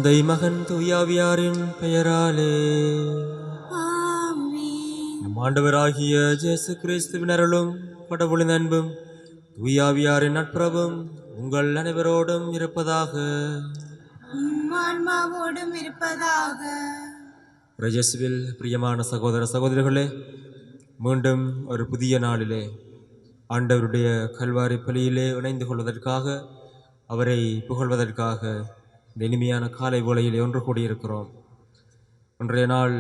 தந்தை மகன் தூயாவியாரின் பெயராலே ஆமென். நம் ஆண்டவராகிய இயேசு கிறிஸ்துவின் அருளும் கடவுளின் அன்பும் தூயாவியாரின் நட்புறவும் உங்கள் அனைவரோடும் இருப்பதாக. ஆன்மாவோடும் இருப்பதாக. இயேசுவில் பிரியமான சகோதர சகோதரிகளே, மீண்டும் ஒரு புதிய நாளிலே ஆண்டவருடைய கல்வாரி பலியிலே இணைந்து கொள்வதற்காக, அவரை புகழ்வதற்காக இந்த இனிமையான காலை வேளையிலே ஒன்று கூடியிருக்கிறோம். இன்றைய நாள்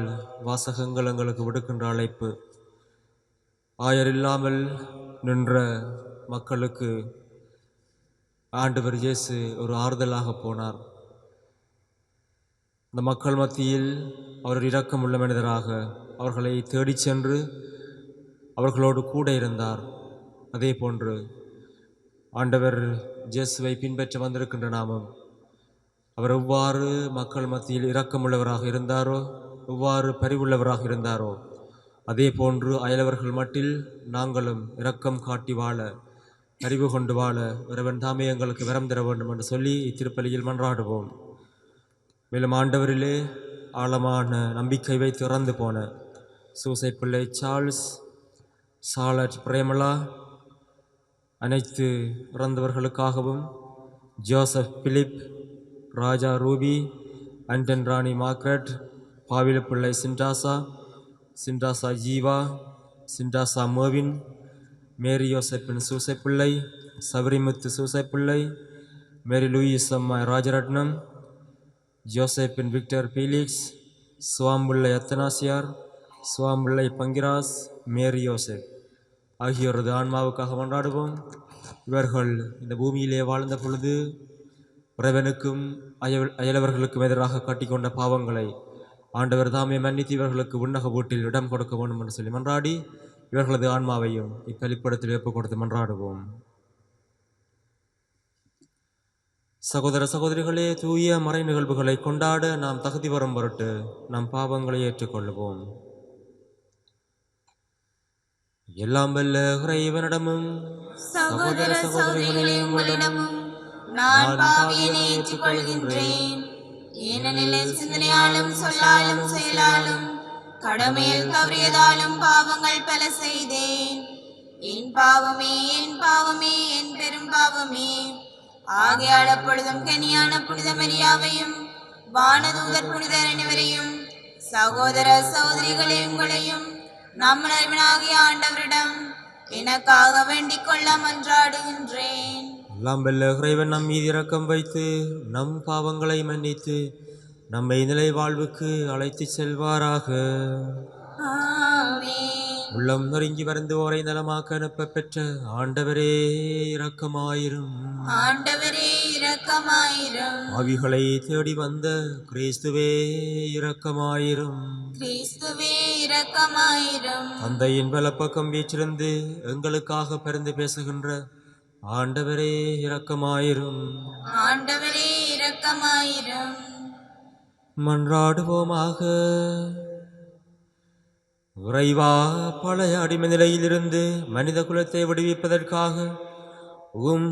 வாசகங்கள் எங்களுக்கு விடுக்கின்ற அழைப்பு, ஆயரில்லாமல் நின்ற மக்களுக்கு ஆண்டவர் இயேசு ஒரு ஆறுதலாக போனார். இந்த மக்கள் மத்தியில் அவர் இரக்கமுள்ள மனிதராக அவர்களை தேடிச் சென்று அவர்களோடு கூட இருந்தார். அதே போன்று ஆண்டவர் இயேசுவை பின்பற்ற வந்திருக்கின்ற நாமும் அவர் எவ்வாறு மக்கள் மத்தியில் இரக்கமுள்ளவராக இருந்தாரோ, எவ்வாறு பரிவுள்ளவராக இருந்தாரோ, அதே போன்று அயலவர்கள் மட்டில் நாங்களும் இரக்கம் காட்டி வாழ, பரிவு கொண்டு வாழ இறைவன் தாமே எங்களுக்கு வரம் தர வேண்டும் என்று சொல்லி இத்திருப்பலியில் மன்றாடுவோம். மேலும் ஆண்டவரிலே ஆழமான நம்பிக்கை வைத்து இறந்து போன சூசை பிள்ளை சார்ல்ஸ், சாலட் பிரேமலா, அனைத்து இறந்தவர்களுக்காகவும், ஜோசப் பிலிப், ராஜா ரூபி, அண்டன் ராணி மார்க்ரெட், பாவில பிள்ளை சிண்டாசா, சிண்டாசா ஜீவா, சிண்டாசா மோவின், மேரி யோசப்பின் சூசைப்பிள்ளை, சபரிமுத்து சூசைப்பிள்ளை, மேரி லூயிஸ் அம்மா ராஜரட்னம், ஜோசப்பின் விக்டர் பீலிக்ஸ், சுவாம்பிள்ளை அத்தனாசியார், சுவாம்பிள்ளை பங்கிராஸ், மேரி யோசப் ஆகியோரது ஆன்மாவுக்காக கொண்டாடுவோம். இவர்கள் இந்த பூமியிலே வாழ்ந்த பொழுது இறைவனுக்கும் அயலவர்களுக்கும் எதிராக காட்டிக்கொண்ட பாவங்களை ஆண்டவர் தாமே மன்னித்து இவர்களுக்கு விண்ணக வீட்டில் இடம் கொடுக்க வேண்டும் என்று சொல்லி மன்றாடி இவர்களது ஆன்மாவையும் இப்பலிப்படத்தில் ஒப்புக் கொடுத்து மன்றாடுவோம். சகோதர சகோதரிகளே, தூய மறை நிகழ்வுகளை கொண்டாட நாம் தகுதி வரும் பொருட்டு நம் பாவங்களை ஏற்றுக்கொள்வோம். எல்லாம் வல்ல இறைவனிடமும் சகோதர சகோதரிகளே, உங்களிடமும் நான் பாவியனை ஏற்றுக்கொள்கின்றேன். ஏனெனில் என் சிந்தனையாலும் சொல்லாலும் செயலாலும் கடமையில் தவறியதாலும் பாவங்கள் பல செய்தேன். என் பாவமே, என் பாவமே, என் பெரும் பாவமே. ஆகையால் அப்பொழுதும் கனியான புனித மரியாவையும் வானதூதர் புனிதர் அனைவரையும் சகோதர சகோதரிகளே உங்களையும் நம் இறைவனாகிய ஆண்டவரிடம் எனக்காக வேண்டிக் கொள்ள மன்றாடுகின்றேன். எல்லாம் வல்ல இறைவன் நம் மீது இரக்கம் வைத்து நம் பாவங்களை மன்னித்து நம்மை நிலை வாழ்வுக்கு அழைத்து செல்வாராக. ஆமென். உள்ளம் நொறுங்கி வருந்துவோரை நலமாக்க அனுப்ப பெற்ற ஆண்டவரே இரக்கமாயிரும். ஆண்டவரே இரக்கமாயிரும். ஆவிகளை தேடி வந்த கிறிஸ்துவே இரக்கமாயிரும். கிறிஸ்துவே இரக்கமாயிரும். தந்தையின் வலப்பக்கம் வீற்றிருந்து எங்களுக்காக பரிந்து பேசுகின்ற ஆண்டவரே இரக்கமாயிரும். ஆண்டவரே இரக்கமாயிரும். மன்றாடுவோமாக. இறைவா, பழைய அடிமை நிலையிலிருந்து மனித குலத்தை விடுவிப்பதற்காக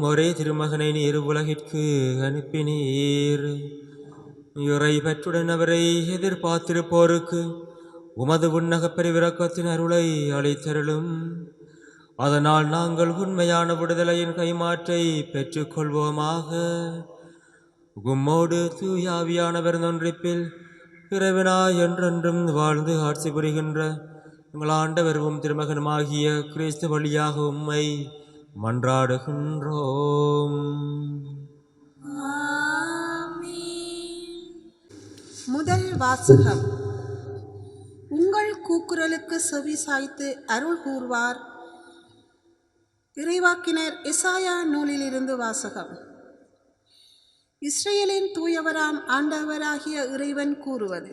ஒரே திருமகனை நீர் உலகிற்கு அனுப்பினீர். இறை பற்றுடன் அவரை எதிர்பார்த்திருப்போருக்கு உமது விண்ணகப் பெருவிரக்கத்தின் அருளை அளித்தருளும். அதனால் நாங்கள் உண்மையான விடுதலையின் கைமாற்றை பெற்றுக்கொள்வோமாக. உம்மோடு தூயாவியானவர் ஒன்றிப்பில் இறைவனாய் என்றென்றும் வாழ்ந்து ஆட்சி புரிகின்ற எங்கள் ஆண்டவரும் திருமகனுமாகிய கிறிஸ்து வழியாக உம்மை மன்றாடுகின்றோம். முதல் வாசகம். உங்கள் கூக்குரலுக்கு செவி சாய்த்து அருள் கூர்வார். இறைவாக்கினர் எசாயா நூலிலிருந்து வாசகம். இஸ்ரேலின் தூயவராம் ஆண்டவராகிய இறைவன் கூறுவது: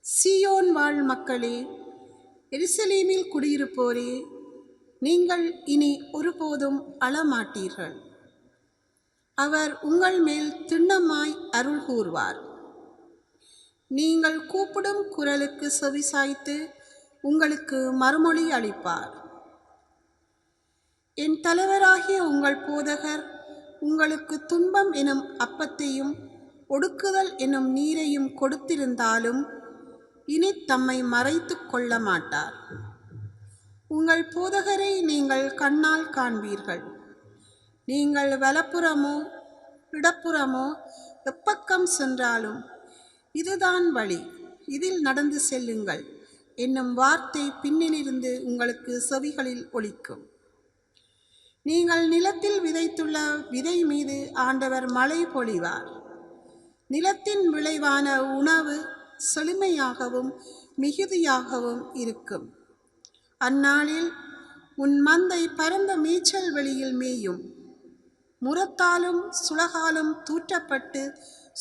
சீயோன் வாழ் மக்களே, எருசலேமில் குடியிருப்போரே, நீங்கள் இனி ஒருபோதும் அழமாட்டீர்கள். அவர் உங்கள் மேல் திண்ணமாய் அருள் கூர்வார். நீங்கள் கூப்பிடும் குரலுக்கு செவிசாய்த்து உங்களுக்கு மறுமொழி அளிப்பார். என் தலைவராகிய உங்கள் போதகர் உங்களுக்கு துன்பம் எனும் அப்பத்தையும் ஒடுக்குதல் என்னும் நீரையும் கொடுத்திருந்தாலும் இனி தம்மை மறைத்து கொள்ள மாட்டார். உங்கள் போதகரை நீங்கள் கண்ணால் காண்பீர்கள். நீங்கள் வலப்புறமோ இடப்புறமோ எப்பக்கம் சென்றாலும் இதுதான் வழி, இதில் நடந்து செல்லுங்கள் என்னும் வார்த்தை பின்னிலிருந்து உங்களுக்கு செவிகளில் ஒலிக்கும். நீங்கள் நிலத்தில் விதைத்துள்ள விதை மீது ஆண்டவர் மழை பொழிவார். நிலத்தின் விளைவான உணவு செழுமையாகவும் மிகுதியாகவும் இருக்கும். அந்நாளில் உன் மந்தை பரந்த மேய்ச்சல் வெளியில் மேயும். முரத்தாலும் சுளகாலும் தூற்றப்பட்டு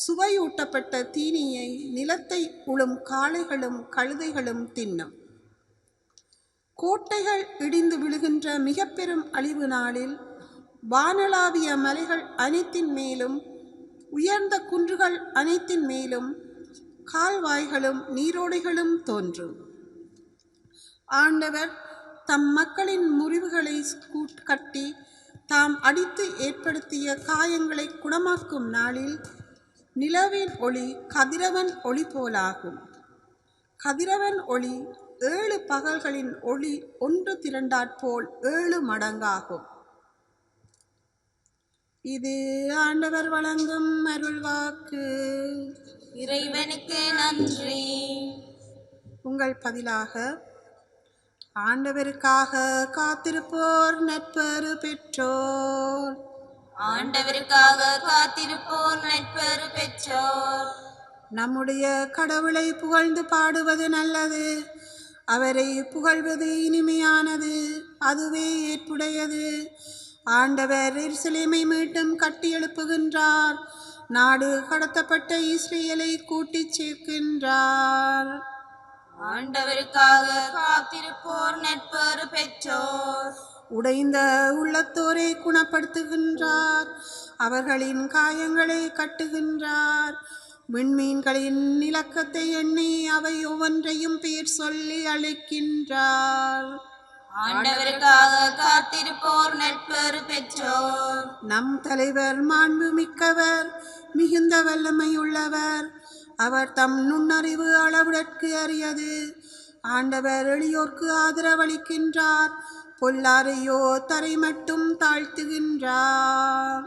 சுவையூட்டப்பட்ட தீனியை நிலத்தை உழும் காளைகளும் கழுதைகளும் தின்னும். கோட்டைகள் இடிந்து விழுகின்ற மிக பெரும் அழிவு நாளில் வானளாவிய மலைகள் அனைத்தின் மேலும் உயர்ந்த குன்றுகள் அனைத்தின் மேலும் கால்வாய்களும் நீரோடைகளும் தோன்றும். ஆண்டவர் தம் மக்களின் முறிவுகளை கட்டி தாம் அடித்து ஏற்படுத்திய காயங்களை குணமாக்கும் நாளில் நிலவின் ஒளி கதிரவன் ஒளி போலாகும். கதிரவன் ஒளி 7 பகல்களின் ஒளி ஒன்று திரண்டாற்போல் 7 மடங்காகும். இது ஆண்டவர் வழங்கும் அருள்வாக்கு. இறைவனுக்கு நன்றி. உங்கள் பதிலாக ஆண்டவருக்காக காத்திருப்போர் நற்பெறு பெற்றோர். ஆண்டவருக்காக காத்திருப்போர் நற்பெறு பெற்றோர். நம்முடைய கடவுளை புகழ்ந்து பாடுவது நல்லது, அவரை புகழ்வது இனிமையானது, அதுவே ஏற்புடையது. ஆண்டவர் எருசலேமை மீண்டும் கட்டி எழுப்புகின்றார், நாடு கடத்தப்பட்ட இஸ்ரேலை கூட்டிச் சேர்க்கின்றார். ஆண்டவருக்காக காத்திருப்போர் நற்பெறு பெற்றோர். உடைந்த உள்ளத்தோரை குணப்படுத்துகின்றார், அவர்களின் காயங்களை கட்டுகின்றார். விண்மீன்களின் இலக்கத்தை எண்ணி அவை ஒவ்வொன்றையும் பேர் சொல்லி அழைக்கின்றார். ஆண்டவருக்காக காத்திருப்போர் நற்பெறு பெற்றோர். நம் தலைவர் மாண்பு மிக்கவர், மிகுந்த வல்லமையுள்ளவர், அவர் தம் நுண்ணறிவு அளவிடற்கு அறியது. ஆண்டவர் எளியோர்க்கு ஆதரவளிக்கின்றார், பொல்லாரையோ தரை மட்டும் தாழ்த்துகின்றார்.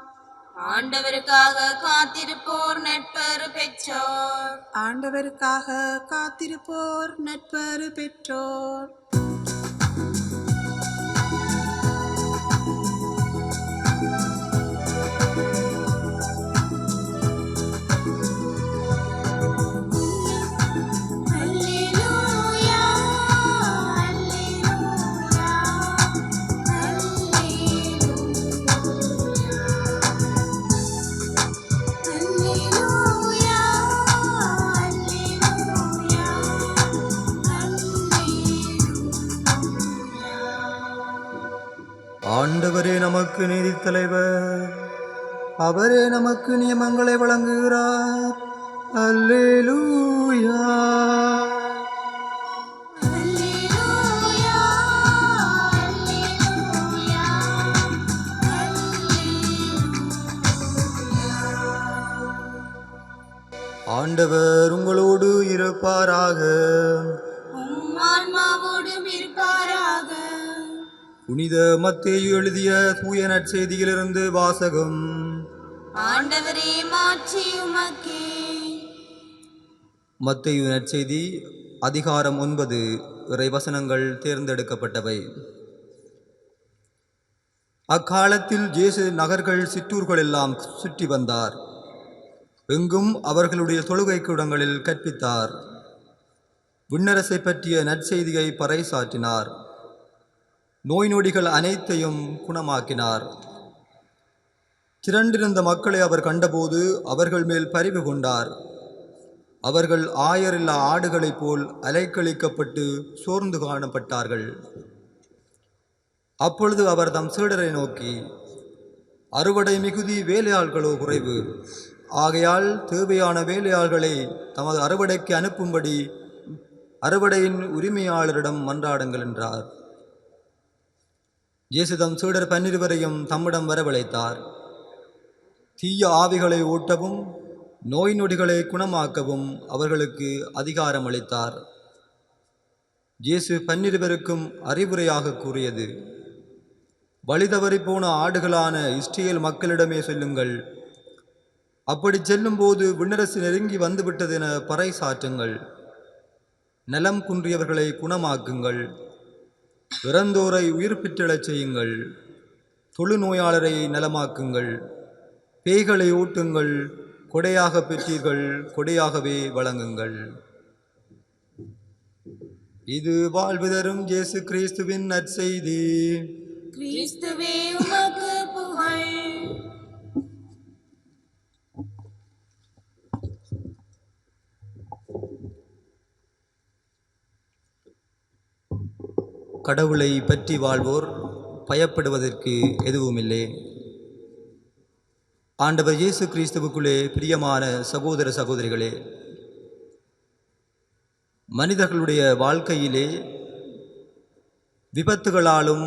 ஆண்டவருக்காக காத்திருப்போர் நற்பெறு பெற்றோர். ஆண்டவருக்காக காத்திருப்போர் நற்பெறு பெற்றோர். ஆண்டவரே நமக்கு நீதித் தலைவர், அவரே நமக்கு நியமங்களை வழங்குகிறார். அல்லேலூயா. ஆண்டவர் உங்களோடு இருப்பாராக. உம் ஆன்மாவோடும் இருப்பாராக. புனித மத்தேயு எழுதிய தூய நற்செய்தியிலிருந்து வாசகம். ஆண்டவரே மாட்சி உமக்கே. மத்தேயு நற்செய்தி அதிகாரம் 9 இறைவசனங்கள் தேர்ந்தெடுக்கப்பட்டவை. அக்காலத்தில் இயேசு நகர்கள் சிற்றூர்கள் எல்லாம் சுற்றி வந்தார். எங்கும் அவர்களுடைய தொழுகை கூடங்களில் கற்பித்தார். விண்ணரசை பற்றிய நற்செய்தியை பறைசாற்றினார். நோய் நொடிகள் அனைத்தையும் குணமாக்கினார். திரண்டிருந்த மக்களை அவர் கண்டபோது அவர்கள் மேல் பரிவு கொண்டார். அவர்கள் ஆயரில்லா ஆடுகளைப் போல் அலைக்கழிக்கப்பட்டு சோர்ந்து காணப்பட்டார்கள். அப்பொழுது அவர் தம் சீடரை நோக்கி, அறுவடை மிகுதி, வேலையாள்களோ குறைவு. ஆகையால் தேவையான வேலையாள்களை தமது அறுவடைக்கு அனுப்பும்படி அறுவடையின் உரிமையாளரிடம் மன்றாடுங்கள் என்றார். இயேசு தம் சீடர் 12 தம்மிடம் வரவழைத்தார். தீய ஆவிகளை ஓட்டவும் நோய் நொடிகளை குணமாக்கவும் அவர்களுக்கு அதிகாரம் அளித்தார். இயேசு 12 அறிவுரையாக கூறியது: வழிதவறி போன ஆடுகளான இஸ்ரேல் மக்களிடமே செல்லுங்கள். அப்படி செல்லும்போது விண்ணரசு நெருங்கி வந்துவிட்டதென பறைசாற்றுங்கள். நலம் குன்றியவர்களை குணமாக்குங்கள். இறந்தோரை உயிர் பெற்றெழச் செய்யுங்கள். தொழுநோயாளரை நலமாக்குங்கள். பேய்களை ஊட்டுங்கள். கொடையாக பெற்றீர்கள், கொடையாகவே வழங்குங்கள். இது வாழ்வு தரும் இயேசு கிறிஸ்துவின் நற்செய்தி. கிறிஸ்துவே உமக்கு புகழ். கடவுளை பற்றி வாழ்வோர் பயப்படுவதற்கு எதுவுமில்லை. ஆண்டவர் இயேசு கிறிஸ்துவுக்குள்ளே பிரியமான சகோதர சகோதரிகளே, மனிதர்களுடைய வாழ்க்கையிலே விபத்துகளாலும்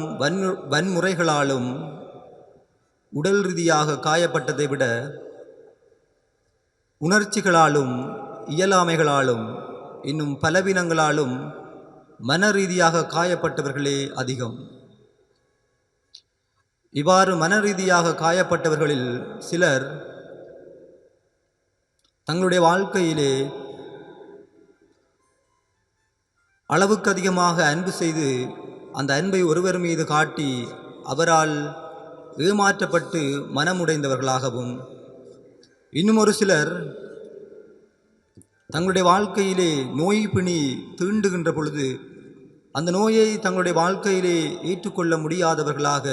வன்முறைகளாலும் உடல் ரீதியாக காயப்பட்டதை விட உணர்ச்சிகளாலும் இயலாமைகளாலும் இன்னும் பலவீனங்களாலும் மன ரீதியாக காயப்பட்டவர்களே அதிகம். இவ்வாறு மன ரீதியாக காயப்பட்டவர்களில் சிலர் தங்களுடைய வாழ்க்கையிலே அளவுக்கு அதிகமாக அன்பு செய்து அந்த அன்பை ஒருவர் மீது காட்டி அவரால் ஏமாற்றப்பட்டு மனமுடைந்தவர்களாகவும், இன்னும் ஒரு சிலர் தங்களுடைய வாழ்க்கையிலே நோய் பிணி தீண்டுகின்ற பொழுது அந்த நோயை தங்களுடைய வாழ்க்கையிலே ஏற்றுக்கொள்ள முடியாதவர்களாக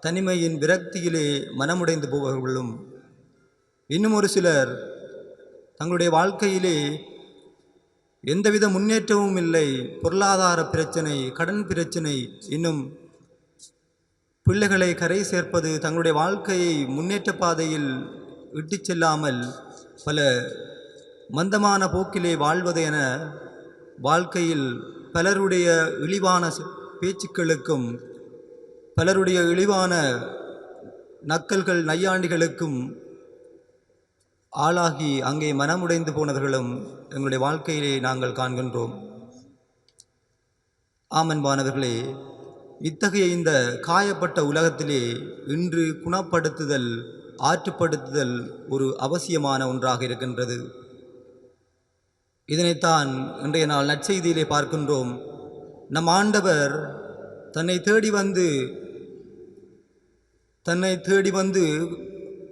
தனிமையின் விரக்தியிலே மனமுடைந்து போபவர்களும், இன்னும் ஒரு சிலர் தங்களுடைய வாழ்க்கையிலே எந்தவித முன்னேற்றமும் இல்லை, பொருளாதார பிரச்சனை, கடன் பிரச்சனை, இன்னும் பிள்ளைகளை கரை சேர்ப்பது தங்களுடைய வாழ்க்கையை முன்னேற்ற பாதையில் இட்டு செல்லாமல் பல மந்தமான போக்கிலே வாழ்வது என வாழ்க்கையில் பலருடைய இழிவான பேச்சுக்களுக்கும் பலருடைய இழிவான நக்கல்கள் நையாண்டிகளுக்கும் ஆளாகி அங்கே மனமுடைந்து போனவர்களும் எங்களுடைய வாழ்க்கையிலே நாங்கள் காண்கின்றோம். ஆமன்பானவர்களே, இத்தகைய இந்த காயப்பட்ட உலகத்திலே இன்று குணப்படுத்துதல், ஆற்றுப்படுத்துதல் ஒரு அவசியமான ஒன்றாக இருக்கின்றது. இதனைத்தான் இன்றைய நாள் நற்செய்தியிலே பார்க்கின்றோம். நம் ஆண்டவர் தன்னை தேடி வந்து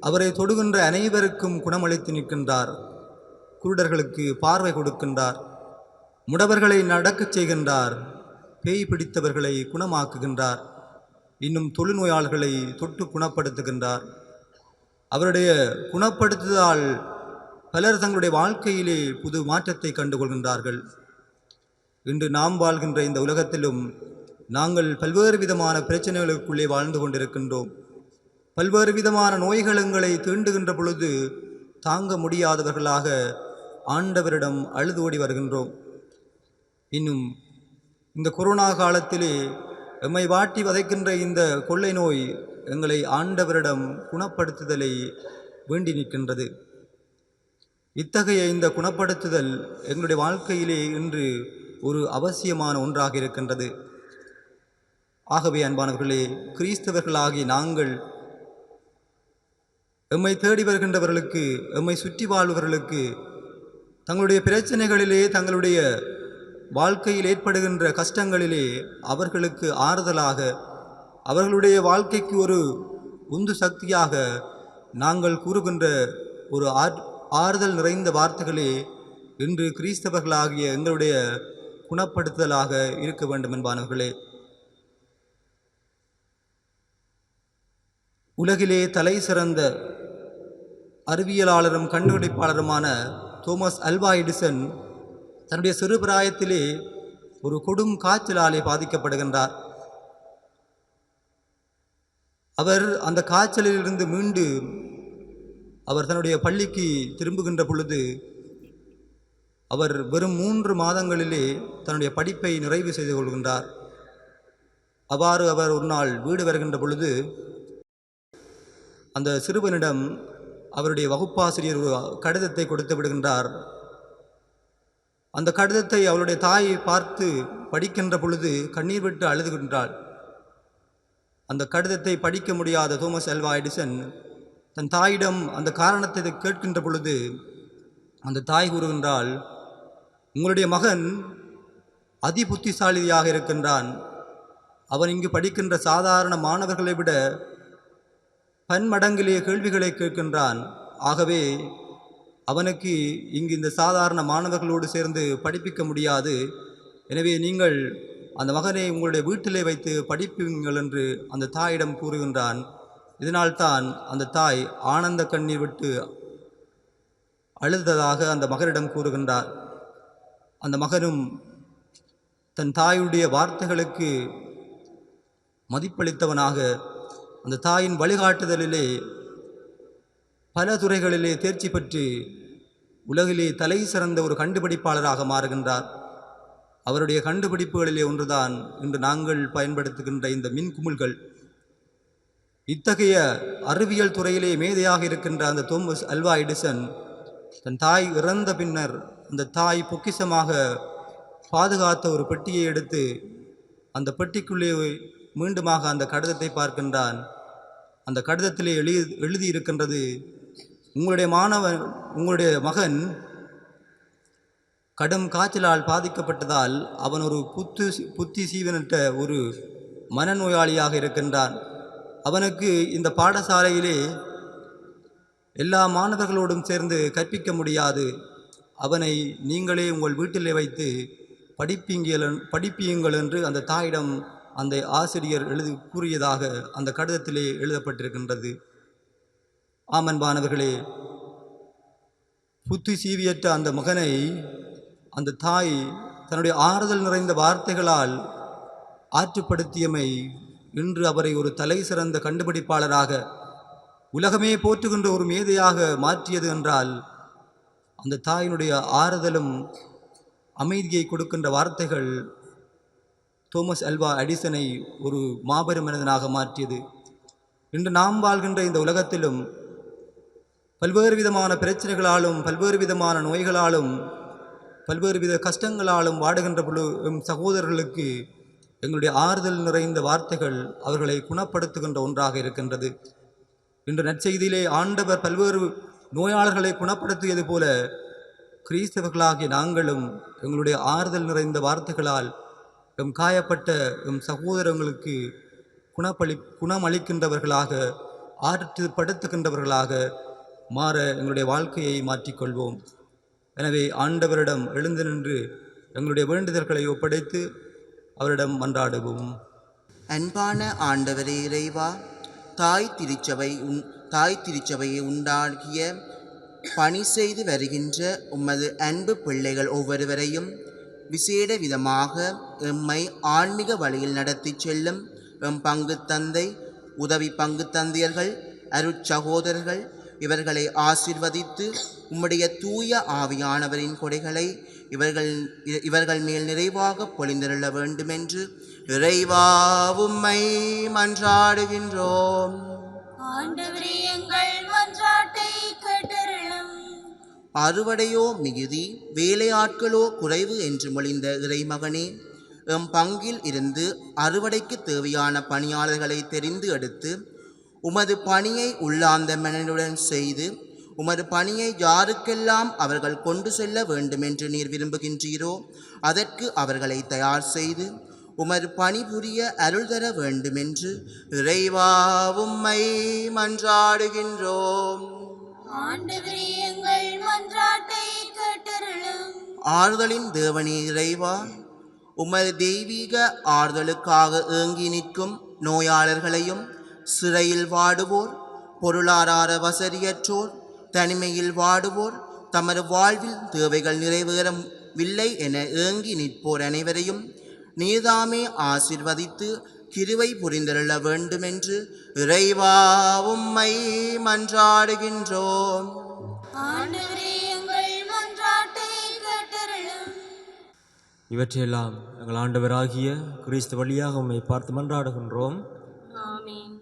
அவரை தொடுகின்ற அனைவருக்கும் குணமளித்து நிற்கின்றார். குருடர்களுக்கு பார்வை கொடுக்கின்றார். முடவர்களை நடக்கச் செய்கின்றார். பேய் பிடித்தவர்களை குணமாக்குகின்றார். இன்னும் தொழுநோயாளர்களை தொட்டு குணப்படுத்துகின்றார். அவருடைய குணப்படுத்துதலால் பலர் தங்களுடைய வாழ்க்கையிலே புது மாற்றத்தை கண்டுகொள்கின்றார்கள். இன்று நாம் வாழ்கின்ற இந்த உலகத்திலும் நாங்கள் பல்வேறு விதமான பிரச்சனைகளுக்குள்ளே வாழ்ந்து கொண்டிருக்கின்றோம். பல்வேறு விதமான நோய்களை தீண்டுகின்ற பொழுது தாங்க முடியாதவர்களாக ஆண்டவரிடம் அழுதோடி வருகின்றோம். இன்னும் இந்த கொரோனா காலத்திலே எம்மை வாட்டி வதைக்கின்ற இந்த கொள்ளை நோய் எங்களை ஆண்டவரிடம் குணப்படுத்துதலை வேண்டி நிற்கின்றது. இத்தகைய இந்த குணப்படுத்துதல் எங்களுடைய வாழ்க்கையிலே இன்று ஒரு அவசியமான ஒன்றாக இருக்கின்றது. ஆகவே அன்பானவர்களே, கிறிஸ்தவர்களாகிய நாங்கள் எம்மை தேடி வருகின்றவர்களுக்கு, எம்மை சுற்றி வாழ்பவர்களுக்கு தங்களுடைய பிரச்சனைகளிலே, தங்களுடைய வாழ்க்கையில் ஏற்படுகின்ற கஷ்டங்களிலே அவர்களுக்கு ஆறுதலாக, அவர்களுடைய வாழ்க்கைக்கு ஒரு உந்து சக்தியாக நாங்கள் கூறுகின்ற ஒரு ஆறுதல் நிறைந்த வார்த்தைகளே இன்று கிறிஸ்தவர்களாகிய எங்களுடைய குணப்படுத்துதலாக இருக்க வேண்டும் என்பானவர்களே. உலகிலே தலை சிறந்த அறிவியலாளரும் கண்டுபிடிப்பாளருமான தோமஸ் அல்வா எடிசன் தன்னுடைய சிறு பிராயத்திலே ஒரு கொடும் காய்ச்சலாலே பாதிக்கப்படுகின்றார். அவர் அந்த காய்ச்சலிலிருந்து மீண்டு அவர் தன்னுடைய பள்ளிக்கு திரும்புகின்ற பொழுது அவர் வெறும் 3 மாதங்களிலே தன்னுடைய படிப்பை நிறைவு செய்து கொள்கின்றார். அவ்வாறு அவர் ஒரு நாள் வீடு வருகின்ற பொழுது அந்த சிறுவனிடம் அவருடைய வகுப்பாசிரியர் ஒரு கடிதத்தை கொடுத்து விடுகின்றார். அந்த கடிதத்தை அவளுடைய தாயை பார்த்து படிக்கின்ற பொழுது கண்ணீர் விட்டு அழுதுகின்றாள். அந்த கடிதத்தை படிக்க முடியாத தோமஸ் அல்வா எடிசன் தன் தாயிடம் அந்த காரணத்தை கேட்கின்ற பொழுது அந்த தாய் கூறுகின்றாள், உங்களுடைய மகன் அதி புத்திசாலியாக இருக்கின்றான். அவன் இங்கு படிக்கின்ற சாதாரண மாணவர்களை விட பன்மடங்கிலே கேள்விகளை கேட்கின்றான். ஆகவே அவனுக்கு இங்கு இந்த சாதாரண மாணவர்களோடு சேர்ந்து படிப்பிக்க முடியாது. எனவே நீங்கள் அந்த மகனை உங்களுடைய வீட்டிலே வைத்து படிப்பீங்கள் என்று அந்த தாயிடம் கூறுகின்றான். இதனால்தான் அந்த தாய் ஆனந்த கண்ணீர் விட்டு அழுததாக அந்த மகனிடம் கூறுகின்றார். அந்த மகனும் தன் தாயுடைய வார்த்தைகளுக்கு மதிப்பளித்தவனாக அந்த தாயின் வழிகாட்டுதலிலே பல துறைகளிலே தேர்ச்சி பெற்று உலகிலே தலை சிறந்த ஒரு கண்டுபிடிப்பாளராக மாறுகின்றார். அவருடைய கண்டுபிடிப்புகளிலே ஒன்றுதான் இன்று நாங்கள் பயன்படுத்துகின்ற இந்த மின்குமிழ்கள். இத்தகைய அறிவியல் துறையிலே மேதையாக இருக்கின்ற அந்த தோமஸ் அல்வா எடிசன் தன் தாய் இறந்த பின்னர் அந்த தாய் பொக்கிஷமாக பாதுகாத்த ஒரு பெட்டியை எடுத்து அந்த பெட்டிக்குள்ளே மீண்டுமாக அந்த கடிதத்தை பார்க்கின்றான். அந்த கடிதத்திலே எழுதியிருக்கின்றது, உங்களுடைய மகன் கடும் காய்ச்சலால் பாதிக்கப்பட்டதால் அவன் ஒரு புத்தி சீவனற்ற ஒரு மனநோயாளியாக இருக்கின்றான். அவனுக்கு இந்த பாடசாலையிலே எல்லா மாணவர்களோடும் சேர்ந்து கற்பிக்க முடியாது. அவனை நீங்களே உங்கள் வீட்டிலே வைத்து படிப்பீங்கள் என்று அந்த தாயிடம் அந்த ஆசிரியர் கூறியதாக அந்த கடிதத்திலே எழுதப்பட்டிருக்கின்றது. ஆமன்பானவர்களே, புத்தி சீவியற்ற அந்த மகனை அந்த தாய் தன்னுடைய ஆறுதல் நிறைந்த வார்த்தைகளால் ஆற்றுப்படுத்தியமை இன்று அவரை ஒரு தலை சிறந்த கண்டுபிடிப்பாளராக, உலகமே போற்றுகின்ற ஒரு மேதையாக மாற்றியது என்றால் அந்த தாயினுடைய ஆறுதலும் அமைதியை கொடுக்கின்ற வார்த்தைகள் தோமஸ் அல்வா எடிசனை ஒரு மாபெரும் மனிதனாக மாற்றியது. இன்று நாம் வாழ்கின்ற இந்த உலகத்திலும் பல்வேறு விதமான பிரச்சனைகளாலும் பல்வேறு விதமான நோய்களாலும் பல்வேறு வித கஷ்டங்களாலும் வாடுகின்ற சகோதரர்களுக்கு எங்களுடைய ஆறுதல் நிறைந்த வார்த்தைகள் அவர்களை குணப்படுத்துகின்ற ஒன்றாக இருக்கின்றது. இன்று நற்செய்தியிலே ஆண்டவர் பல்வேறு நோயாளர்களை குணப்படுத்தியது போல கிறிஸ்தவர்களாகிய நாங்களும் எங்களுடைய ஆறுதல் நிறைந்த வார்த்தைகளால் எம் காயப்பட்ட எம் சகோதரங்களுக்கு குணமளிக்கின்றவர்களாக ஆற்றுப்படுத்துகின்றவர்களாக மாற எங்களுடைய வாழ்க்கையை மாற்றிக்கொள்வோம். எனவே ஆண்டவரிடம் எழுந்து நின்று எங்களுடைய வேண்டுதல்களை ஒப்படைத்து அவரிடம் மன்றாடுவோம். அன்பான ஆண்டவரே இறைவா, தாய் திருச்சபையை உண்டாகிய பணி செய்து வருகின்ற உமது அன்பு பிள்ளைகள் ஒவ்வொருவரையும் விசேட விதமாக எம்மை ஆன்மீக வழியில் நடத்தி செல்லும் எம் பங்கு தந்தை, உதவி பங்கு தந்தையர்கள், அருட்சகோதரர்கள் இவர்களை ஆசீர்வதித்து உம்முடைய தூய ஆவியானவரின் கொடைகளை இவர்கள் மேல் நிறைவாக பொழிந்தருள வேண்டுமென்று இறைவா உம்மை மன்றாடுகின்றோம். ஆண்டவரே, எங்கள் மன்றாட்டை கேட்டருளும். அறுவடையோ மிகுதி, வேலையாட்களோ குறைவு என்று மொழிந்த இறைமகனே, எம் பங்கில் இருந்து அறுவடைக்கு தேவையான பணியாளர்களை தெரிந்து எடுத்து உமது பணியை உள்ளார்ந்த மனதுடன் செய்து உமது பணியை யாருக்கெல்லாம் அவர்கள் கொண்டு செல்ல வேண்டுமென்று நீர் விரும்புகின்றீரோ அதற்கு அவர்களை தயார் செய்து உமது பணிபுரிய அருள் தர வேண்டுமென்று இறைவா உம்மை மன்றாடுகின்றோம். ஆண்டவரே, எங்கள் மன்றாட்டை கேட்டருளும். ஆறுதலின் தேவனே இறைவா, உமது தெய்வீக ஆறுதலுக்காக ஏங்கி நிற்கும் நோயாளர்களையும், சிறையில் வாடுவோர், பொருளாதார வசதியற்றோர், தனிமையில் வாடுவோர், தமது வாழ்வில் தேவைகள் நிறைவேறவில்லை என ஏங்கி நிற்போர் அனைவரையும் நீர்தாமே ஆசீர்வதித்து கிருபை புரிந்தருள வேண்டுமென்று இறைவா உம்மை மன்றாடுகின்றோம். ஆண்டவரே, எங்கள் மன்றாட்டை கேட்டருளும். இவற்றையெல்லாம் எங்கள் ஆண்டவராகிய கிறிஸ்து வழியாக உம்மை பார்த்து மன்றாடுகின்றோம். ஆமென்.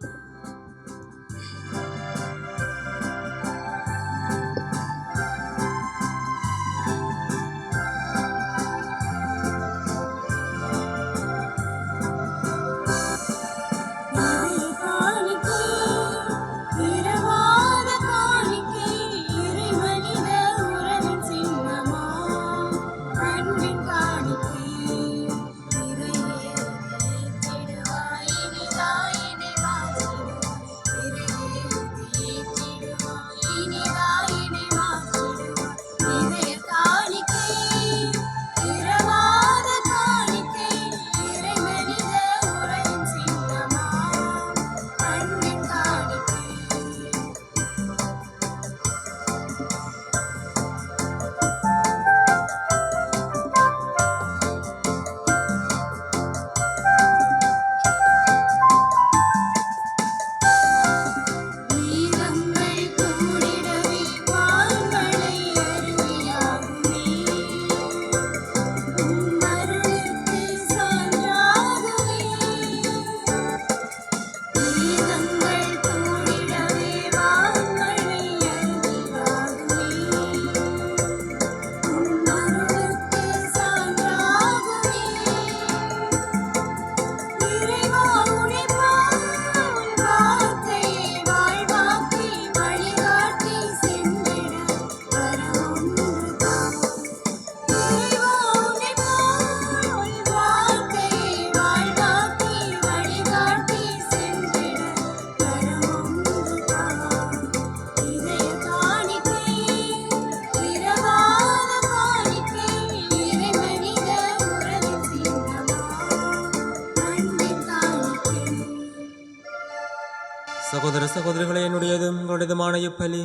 சகோதர சகோதரிகளே, என்னுடையதும் உங்களுடையதுமான இப்பலி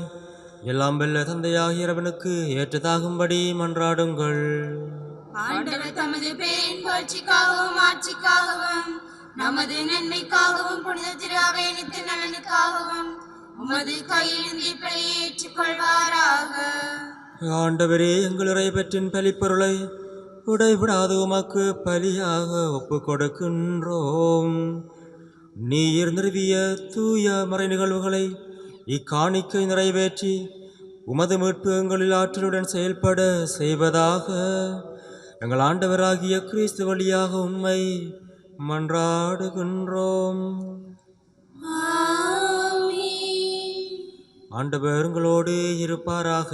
எல்லாம் வெல்ல தந்தையாகிய இறைவனுக்கு ஏற்றதாகும்படி மன்றாடுங்கள். ஆண்டவர் தமது பேரின் புகழ்ச்சிக்காகவும் ஆட்சிக்காகவும் நமது நன்மைக்காகவும் புனித திரு அவை நித்திய நலனுக்காகவும் உமது கையில் இப்பலியை ஏற்றுக்கொள்வாராக. ஆண்டவரே, எங்கள் இறைபற்றின் பலிப்பொருளை உடைவிடாது உமக்கு பலியாக ஒப்பு கொடுக்கின்றோம். நீர் நிறுவிய தூய மறை நிகழ்வுகளை இக்காணிக்கை நிறைவேற்றி உமது மீட்பு எங்களில் ஆற்றலுடன் செயல்பட செய்வதாக எங்கள் ஆண்டவராகிய கிறிஸ்து வழியாக உம்மை மன்றாடுகின்றோம். ஆண்டவர் உங்களோடு இருப்பாராக.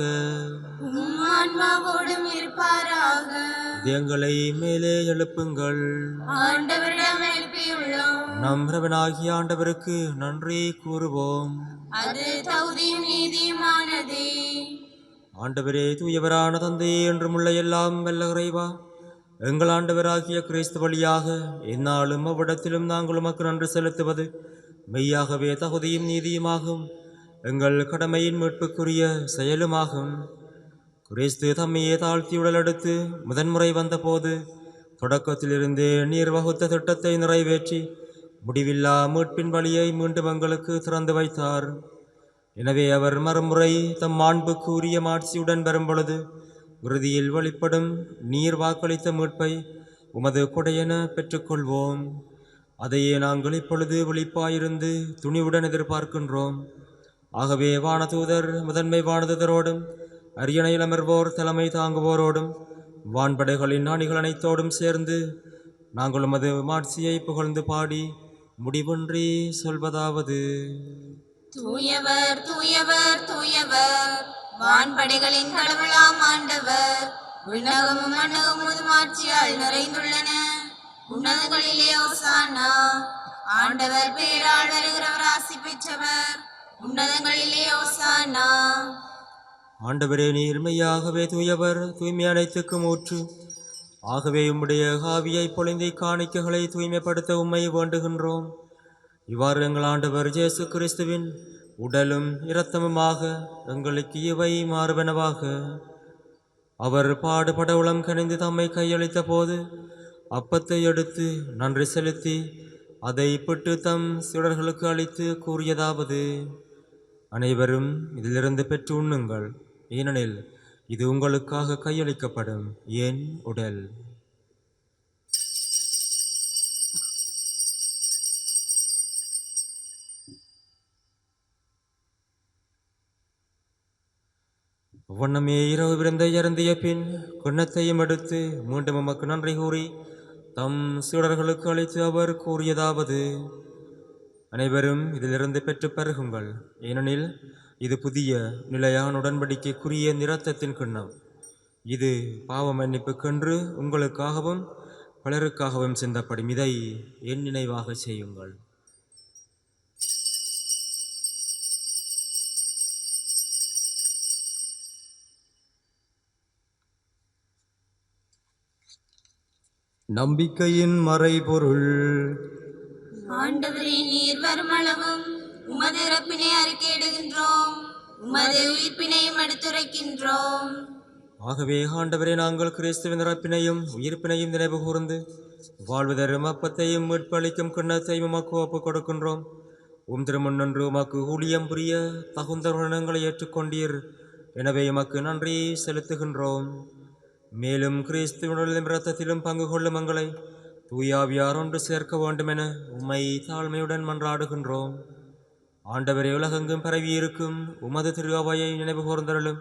உம் ஆன்மாவோடும் இருப்பாராக. இதயங்களை மேலே எழுப்புங்கள். ஆண்டவரிடம் எழுப்பியுள்ளோம். நம் இறைவனாகிய ஆண்டவருக்கு நன்றி கூறுவோம். அது தகுதியும் நீதியுமானதே. ஆண்டவரே, தூயவரான தந்தையே, என்றும் உள்ள எல்லாம் வல்ல இறைவா, எங்கள் ஆண்டவராகிய கிறிஸ்து வழியாக எந்நாளும் அவ்விடத்திலும் நாங்கள் உமக்கு நன்றி செலுத்துவது மெய்யாகவே தகுதியும் நீதியுமாகும், எங்கள் கடமையின் மீட்புக்குரிய செயலுமாகும். கிறிஸ்து தம்மையே தாழ்த்தி உடலெடுத்து முதன்முறை வந்தபோது தொடக்கத்திலிருந்தே நீர் வகுத்த திட்டத்தை நிறைவேற்றி முடிவில்லா மீட்பின் வழியை மீண்டும் எங்களுக்கு திறந்து வைத்தார். எனவே அவர் மறுமுறை தம் மாண்புக்கு உரிய மாட்சியுடன் வரும்பொழுது இறுதியில் வெளிப்படும் நீர் வாக்களித்த மீட்பை உமது கொடையென பெற்றுக்கொள்வோம். அதையே நாங்கள் இப்பொழுது விழிப்பாயிருந்து துணிவுடன் எதிர்பார்க்கின்றோம். ஆகவே வானதூதர் முதன்மை வானதூதரோடும் அரியணையில் அமர்வோர் தலைமை தாங்குவோரோடும் வான்படைகளின் அணிகள் அனைத்தோடும் சேர்ந்து நாங்கள் உமது மாட்சியை புகழ்ந்து பாடி முடிவின்றி சொல்வதாவது: தூயவர் தூயவர் தூயவர், வான்படைகளின் கடவுளாம் ஆண்டவர். விண்ணகமும் மண்ணகமும் ஆட்சியால் நிறைந்துள்ளன. உன்னதங்களிலே ஓசானா. ஆண்டவர் பேரால் வருகிறவர் ஆசி பெற்றவர். உன்னதங்களிலே ஓசானா. ஆண்டவரே, நீர் மெய்யாகவே தூயவர், தூய்மை அனைத்துக்கும் ஊற்று. ஆகவே உம்முடைய ஆவியை பொழிந்தை காணிக்கைகளை தூய்மைப்படுத்த உம்மை வேண்டுகின்றோம். இவ்வாறு எங்கள் ஆண்டவர் இயேசு கிறிஸ்துவின் உடலும் இரத்தமுமாக எங்களுக்கு இவை மாறுவனவாக. அவர் பாடுபட உளம் கனிந்து தம்மை கையளித்த போது அப்பத்தை எடுத்து நன்றி செலுத்தி அதை பிட்டு தம் சீடர்களுக்கு அளித்து கூறியதாவது: அனைவரும் இதிலிருந்து பெற்று உண்ணுங்கள், ஏனெனில் இது உங்களுக்காக கையளிக்கப்படும் என் உடல். வண்ணமே இரவு விருந்தை அருந்திய பின் கிண்ணத்தையும் எடுத்து மீண்டும் உமக்கு நன்றி கூறி தம் சீடர்களுக்கு அளித்து அவர் கூறியதாவது: அனைவரும் இதிலிருந்து பெற்று பருகுங்கள், ஏனெனில் இது புதிய நிலையான உடன்படிக்கைக்குரிய இரத்தத்தின் கிண்ணம். இது பாவ மன்னிப்புக்கென்று உங்களுக்காகவும் பலருக்காகவும் சிந்தப்படும். இதை என் நினைவாக செய்யுங்கள். நம்பிக்கையின் மறைபொருள். ஆண்டவரே, நீர் வருமளவும் உமது இறப்பினை அறிக்கையிடுகின்றோம், உமது உயிர்ப்பினையும் எடுத்துரைக்கின்றோம். ஆகவே ஆண்டவரே, நாங்கள் கிறிஸ்துவின் இறப்பினையும் உயிர்ப்பினையும் நினைவு கூர்ந்து வாழ்வு தரும் அப்பத்தையும் மீட்பளிக்கும் கிண்ணத்தையும் உமக்கு ஒப்புக் கொடுக்கின்றோம். திருமுன்னன்று உமக்கு ஊழியம் புரிய தகுந்த உணங்களை ஏற்றுக்கொண்டீர். எனவே உமக்கு நன்றி செலுத்துகின்றோம். மேலும் கிறிஸ்துவினுடைய இரத்தத்திலும் பங்கு கொள்ளும் எங்களை தூயாவியார் ஒன்று சேர்க்க வேண்டுமென உம்மை தாழ்மையுடன் மன்றாடுகின்றோம். ஆண்டவரே, உலகெங்கும் பரவியிருக்கும் உமது திரு அவையை நினைவு கூர்ந்தருளும்.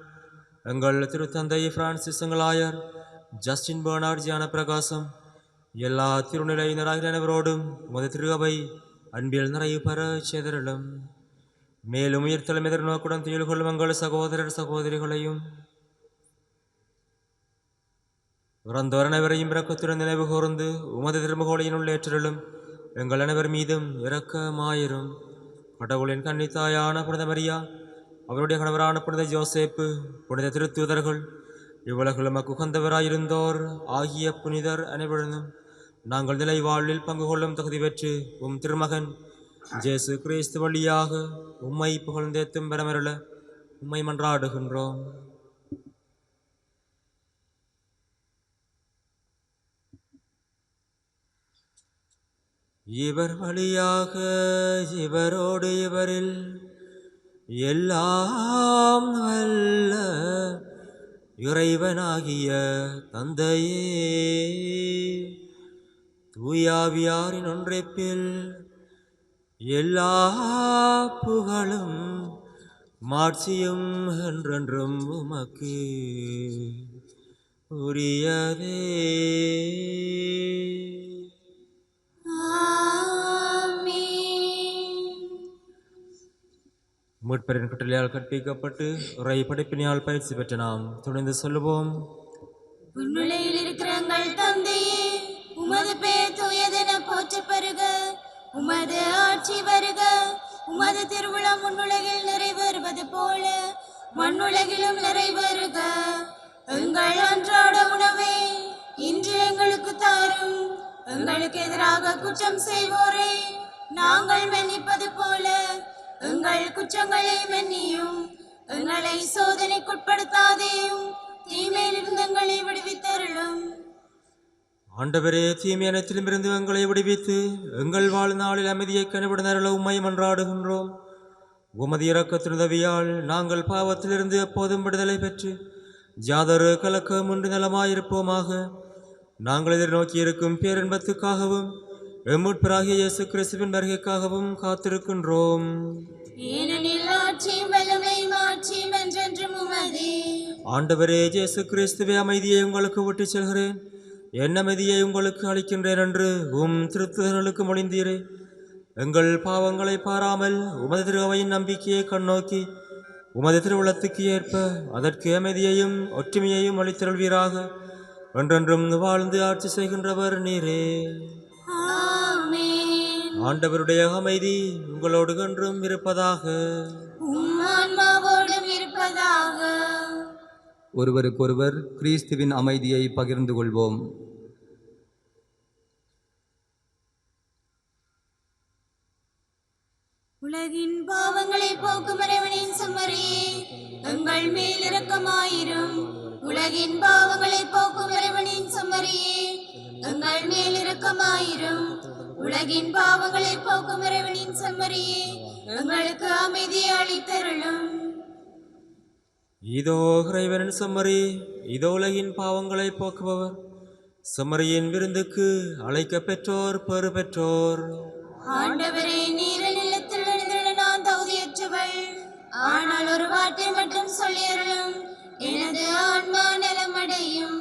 எங்கள் திருத்தந்தை பிரான்சிஸ், எங்கள் ஆயர் ஜஸ்டின் பெர்னார்ட், ஜான பிரகாசம், எல்லா திருநிலையினராக அனைவரோடும் உமது திரு அவை அன்பில் நிறைவு பெற செய்தருளும். மேலும் உயிர்த்தலும் எதிர்நோக்குடன் துயில் கொள்ளும் எங்கள் சகோதரர் சகோதரிகளையும் இறந்தோர் அனைவரையும் இரக்கத்துடன் நினைவு கூர்ந்து உமது திருமுகோலையினுள் ஏற்றலும். எங்கள் அனைவர் மீதும் இரக்கமாயிரும். கடவுளின் கன்னித்தாயான புனித மரியா, அவருடைய கணவரான புனித ஜோசேப்பு, புனித திருத்தூதர்கள், இவ்வுலகில் உமக்கு உகந்தவராயிருந்தோர் ஆகிய புனிதர் அனைவரும் நாங்கள் நிலை வாழ்வில் பங்கு கொள்ளும் தகுதி பெற்று திருமகன் இயேசு கிறிஸ்து வழியாக உம்மை புகழ்ந்தேத்தும் பெறமருள உம்மை மன்றாடுகின்றோம். இவர் வழியாக இவரோடு இவரில் எல்லாம் வல்ல இறைவனாகிய தந்தையே, தூயாவியாரின் ஒன்றைப்பில் எல்லா புகழும் மாட்சியும் என்றென்றும் உமக்கு உரியதே. மீட்பரின் கட்டளையால் கற்பிக்கப்பட்டு இறை படைப்பினால் பயிற்சி பெற்ற நாம் துணிந்து சொல்லுவோம். விண்ணுலகில் இருக்கிற எங்கள் தந்தையே, உமது பெயர் தூயதென போற்றப் பெறுக. உமது ஆட்சி வருக. உமது திருவிழம் முன்னுலகில் நிறைவேறுவது போல மண்ணுலகிலும் நிறைவேறுக. எங்கள் அன்றாட உணவை இன்று எங்களுக்கு தாரும். எங்களுக்கு எதிராக குற்றம் செய்வோரை நாங்கள் மன்னிப்பது போல எங்கள் குற்றங்களை மன்னியும். எங்களை சோதனைக்குட்படுத்தாதேயும், தீமையிலிருந்து எங்களை விடுவித்தருளும். ஆண்டவரே, தீமை அனைத்திலும் இருந்து எங்களை விடுவித்து எங்கள் வாழ்நாளில் அமைதியை கனிவிடுநருள உம்மை மன்றாடுகின்றோம். உமது இரக்கத்தின் உதவியால் நாங்கள் பாவத்திலிருந்து எப்போதும் விடுதலை பெற்று ஜாதரு கலக்கமின்றி நலமாயிருப்போமாக. நாங்கள் எதிர்நோக்கி இருக்கும் பேரின்பத்துக்காகவும் எம்முட்பராகிய இயேசு கிறிஸ்துவின் வருகைக்காகவும் காத்திருக்கின்றோம். ஏனெனில் ஆட்சியும் வல்லமையும் ஆட்சியும் என்றென்றும் உமதே. ஆண்டவரே இயேசு கிறிஸ்துவே, அமைதியை உங்களுக்கு விட்டுச் செல்கிறேன், என் அமைதியை உங்களுக்கு அளிக்கின்றேன் என்று திருத்துதலுக்கு மொழிந்தீரே. எங்கள் பாவங்களை பாராமல் உமது திருவையின் நம்பிக்கையை கண்ணோக்கி உமது திருவுளத்துக்கு ஏற்ப அதற்கு அமைதியையும் ஒற்றுமையையும் அளித்தருள்வீராக. என்றென்றும் வாழ்ந்து ஆட்சி செய்கின்றவர் நீரே. ஆமென். ஆண்டவருடைய அமைதி உங்களோடு என்றும் இருப்பதாக. உம் ஆன்மாவோடும் இருப்பதாக. ஒருவருக்கொருவர் கிறிஸ்துவின் அமைதியை பகிர்ந்து கொள்வோம். உலகின் பாவங்களை போக்கும் இறைவனின் செம்மறியே, எங்கள் மேல் இரக்கமாயிரும். உலகின் பாவங்களை போக்கும் இறைவனின் செம்மறியே, எங்கள் மேல் இரக்கமாயிரும். உலகின் பாவங்களை போக்கும் இறைவனின் செம்மறியே, எங்களுக்கு அமைதியை அளித்தருளும். இதோ இறைவனின் செம்மறி, இதோ உலகின் பாவங்களை போக்குபவர். செம்மறியின் விருந்துக்கு அழைக்க பெற்றோர் பெறு பெற்றோர். ஆண்டவரே, நீர நிலத்தில் எழுந்திட நான் தகுதியற்றவள். ஆனால் ஒரு வார்த்தை மட்டும் சொல்லியருளும், எனது ஆன்மா நலமடையும்.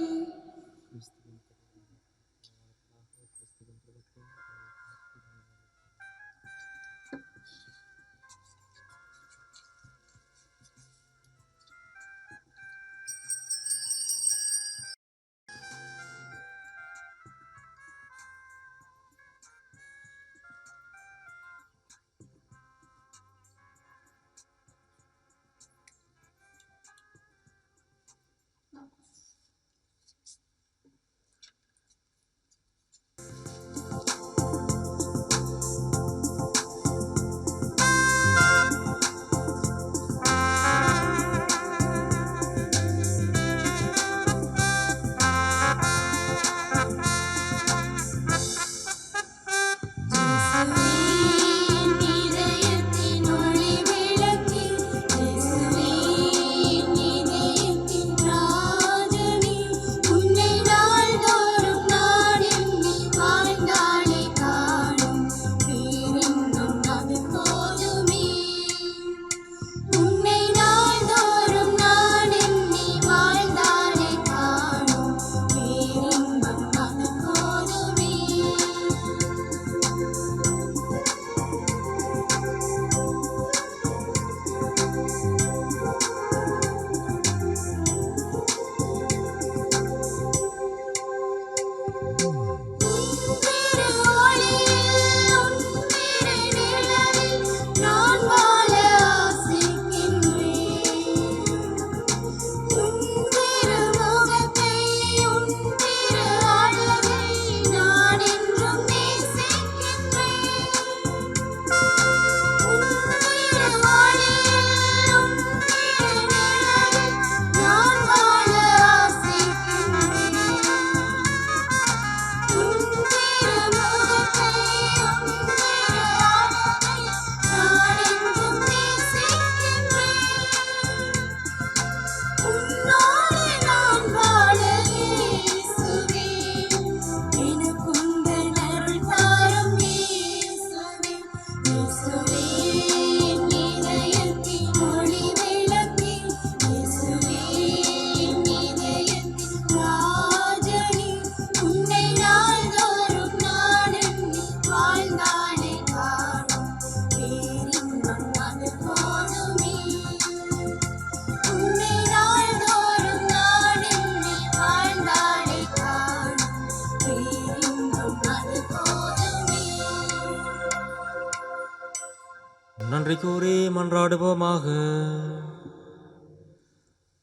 நன்றி கூறி மன்றாடுவோமாக.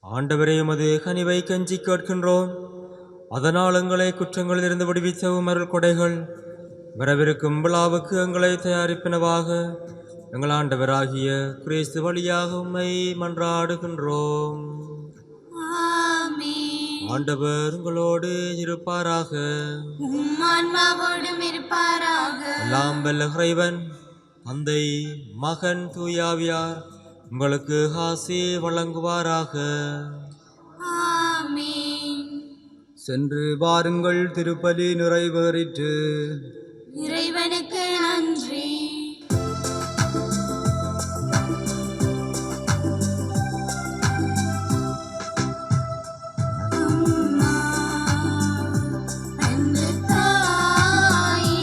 ஆண்டவரே, உமது கனிவை கஞ்சி கேட்கின்றோம். அதனால் எங்களை குற்றங்களிலிருந்து விடுவித்த உமருள் கொடைகள் வரவிருக்கும் விழாவுக்கு எங்களை தயாரிப்பினவாக எங்கள் ஆண்டவராகிய கிறிஸ்து வழியாக உம்மை மன்றாடுகின்றோம். ஆமென். ஆண்டவர் உங்களோடு இருப்பாராக. உம் ஆன்மாவோடும் இருப்பாராக. எல்லாம் வல்ல இறைவன் தந்தை, மகன், தூயாவியார் உங்களுக்கு ஆசி வழங்குவாராக. ஆமென். சென்று வாருங்கள், திருப்பலி நிறைவேறிற்று. இறைவனுக்கு நன்றி. அம்மா, அன்பு தாயே,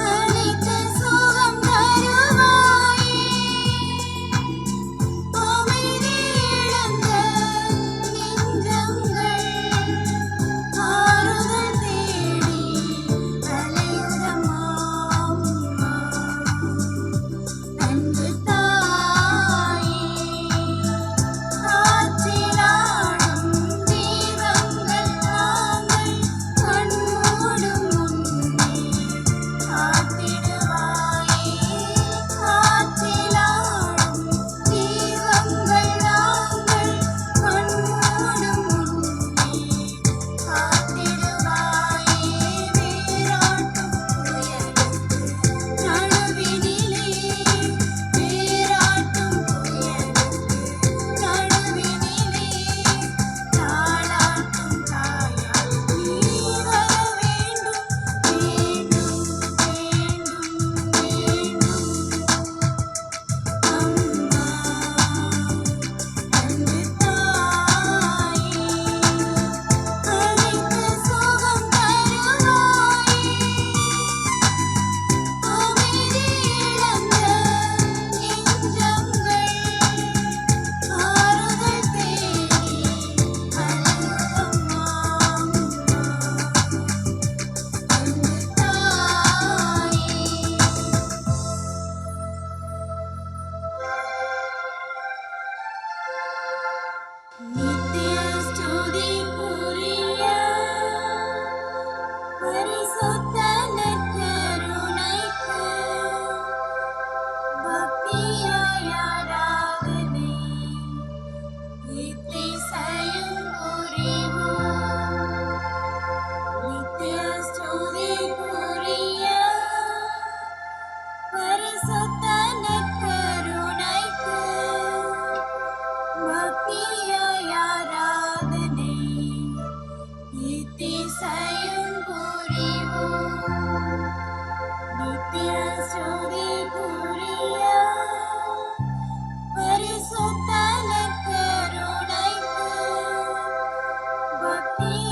அனைத்து சுகம் தருவாயே, அமைதி இழந்த நெஞ்சங்கள் ஆறுதல் தேடி அலையுதம்மா. அன்பு தாயே, காற்றிலாடும் தீபங்கள் நாங்கள் கண்மூடும் முன்னே காத்திடுவாயே. காற்றிலாடும் தீபங்கள் நாங்கள் கண்மூடும் முன்னே காத்திடுவாயே. வேறாட்டும் புயலுக்கு நடுவினிலே, வேறாட்டும் புயலுக்கு நடுவினிலே தாளாட்டும் தாயாய் நீ வர வேண்டும், வேண்டும், வேண்டும், வேண்டும். அம்மா, அன்பு தாயே, அனைத்து சுகம் தருவாயே, அமைதி இழந்த நெஞ்சங்கள் ஆறுதல் தேடி அலையுதம்மா. அன்பு தாயே. நித்திய ஸ்துதிக்குரிய பரிசுத்த நற்கருணைக்கு பக்தியாய் ஆராதனை இத்திசையும் புரிவோம். நித்திய ஸ்துதிக்குரிய பரிசுத்த நற்கருணைக்கு பக்தியாய் ஆராதனை இத்திசையும் புரிவோம். நித்திய ஸ்துதிக்குரிய பரிசுத்த நற்கருணைக்கு பக்தியாய்